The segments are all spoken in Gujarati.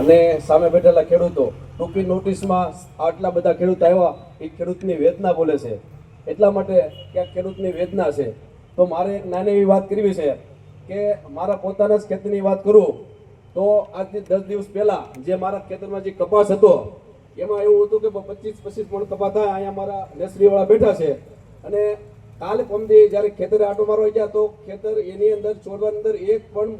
અને સામે બેઠેલા ખેડૂતો ટૂંકી નોટિસમાં આટલા બધા ખેડૂત આવ્યા એ ખેડૂતની વેદના બોલે છે, એટલા માટે કે આ ખેડૂતની વેદના છે. તો મારે એક નાની એવી વાત કરવી છે કે મારા પોતાના જ ખેતીની વાત કરું તો આજથી 10 દિવસ પહેલા જે મારા ખેતરમાં જે કપાસ હતો એમાં એવું હતું કે 25-25 મણ કપાસ થાય. અહીંયા મારા નર્સરીવાળા બેઠા છે અને કાલે પમદી જ્યારે ખેતરે આટો મારવા ગયા તો ખેતર એની અંદર છોડવાની અંદર એક પણ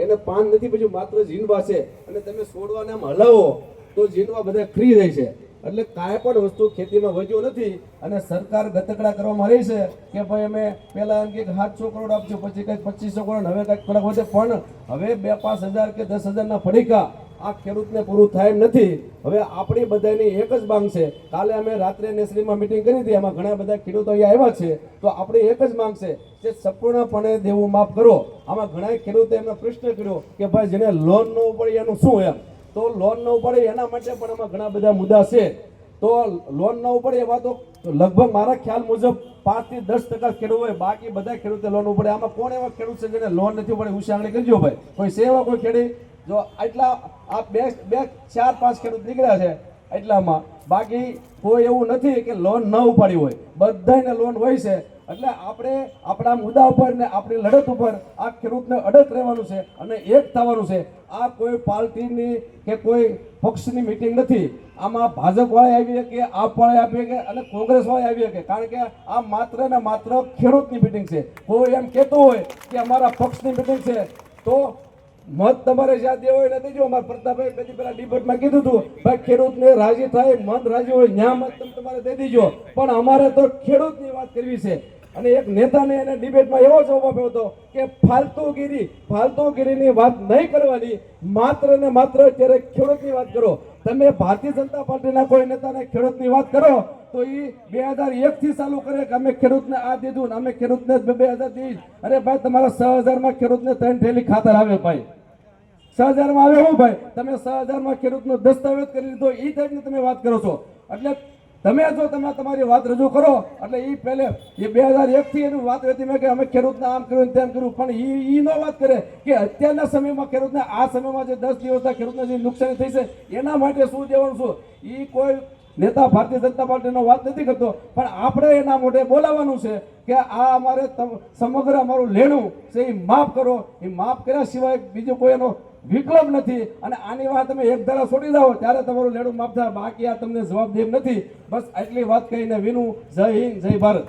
એને પાન નથી, પછી માત્ર ઝીંડવા છે અને તમે છોડવાને આમ હલાવો તો ઝીંડવા બધા ખરી જાય છે. એટલે કાંઈ પણ વસ્તુ ખેતીમાં વધ્યો નથી અને સરકાર ગતકડા કરવામાં રહી છે કે ભાઈ અમે પહેલા એમ કે 700 કરોડ આપજો, પછી કંઈક 2500 કરોડ, હવે કંઈક થોડાક વધે, પણ હવે 2-5 હજાર કે 10 હજારના ફડીકા આ ખેડૂતને પૂરું થાય એમ નથી. હવે આપણી બધાની એક જ માંગ છે. કાલે અમે રાત્રે નેસરીમાં મિટિંગ કરી હતી, એમાં ઘણા બધા ખેડૂતો અહીંયા આવ્યા છે. તો આપણી એક જ માંગ છે કે સંપૂર્ણપણે દેવું માફ કરો. આમાં ઘણા ખેડૂતો એમનો પ્રશ્ન કર્યો કે ભાઈ જેને લોન ન ઉપડે એનું શું એમ, તો લોન ન ઉપડે એના માટે પણ આમાં ઘણા બધા મુદ્દા છે. તો લોન ન ઉપડે એવા તો લગભગ મારા ખ્યાલ મુજબ 5 થી 10% ખેડૂત હોય, બાકી બધા ખેડૂતે લોન ઉપડે. આમાં કોણ એવા ખેડૂત છે જેને લોન નથી ઉપડે? ઉછાંગણી કરજો ભાઈ, કોઈ છે એવા કોઈ ખેડી? જો આટલા આ 4-5 ખેડૂત નીકળ્યા છે એટલામાં, બાકી કોઈ એવું નથી કે લોન ન ઉપાડી હોય, બધાને લોન હોય છે. એટલે આપણે આપણા મુદ્દા ઉપર ને આપણી લડત ઉપર આ ખેડૂતને અડગ રહેવાનું છે અને એક થવાનું છે. આ કોઈ પાર્ટીની કે કોઈ પક્ષની મિટિંગ નથી. આમાં ભાજપ વાળા આવી કે આપ વાળા આવી કે અને કોંગ્રેસ વાળા આવી કે, કારણ કે આ માત્ર ને માત્ર ખેડૂતની મિટિંગ છે. કોઈ એમ કહેતું હોય કે અમારા પક્ષની મિટિંગ છે તો મત તમારે જ્યાં દેવો હોય નથી. જો અમારા પ્રતાપભાઈ બેથી પેલા ડિબેટમાં કીધું હતું ભાઈ ખેડૂતને રાજી થાય, મત રાજી હોય ત્યાં મત તમે તમારે દઈ દીજો, પણ અમારે તો ખેડૂતની વાત કરવી છે. અને એક નેતાને એને ડિબેટમાં એવો જવાબ આપ્યો હતો કે ફાલતુગીરીની વાત નહીં કરવાની, માત્ર ને માત્ર અત્યારે ખેડૂતની વાત કરો. તમે ભારતીય જનતા પાર્ટીના કોઈ નેતાને ખેડૂતની વાત કરો તો એ 2001 થી ચાલુ કરે કે અમે ખેડૂતને આ દીધું ને અમે ખેડૂતને 2000 દીધું. અરે ભાઈ તમારા 6000 માં ખેડૂતને 3 થેલી ખાતર આવે ભાઈ, 6000 માં આવે હું ભાઈ? તમે 6000 માં ખેડૂતનો દસ્તાવેજ કરી લીધો એ ટાઈપની તમે વાત કરો છો. એટલે તમે જો તમે તમારી વાત રજૂ કરો એટલે એ પહેલે એ 2001 થી એનું વાત હતી મેં કે અમે ખેડૂતને આમ કર્યું તેમ કર્યું, પણ એ ન વાત કરે કે અત્યારના સમયમાં ખેડૂતને આ સમયમાં જે 10 દિવસના ખેડૂતને જે નુકસાની થઈ છે એના માટે શું દેવાનું શું, એ કોઈ નેતા ભારતીય જનતા પાર્ટીનો વાત નથી કરતો. પણ આપણે એના મોઢે બોલાવવાનું છે કે આ અમારે સમગ્ર અમારું લેણું છે એ માફ કરો. એ માફ કર્યા સિવાય બીજો કોઈ એનો વિકલ્પ નથી. અને આની વાત તમે એક ધારા છોડી જાઓ ત્યારે તમારું લેણું માફ થાય, બાકી આ તમને જવાબ દેવ નથી. બસ આટલી વાત કહીને વિનું. જય હિન્દ, જય ભારત.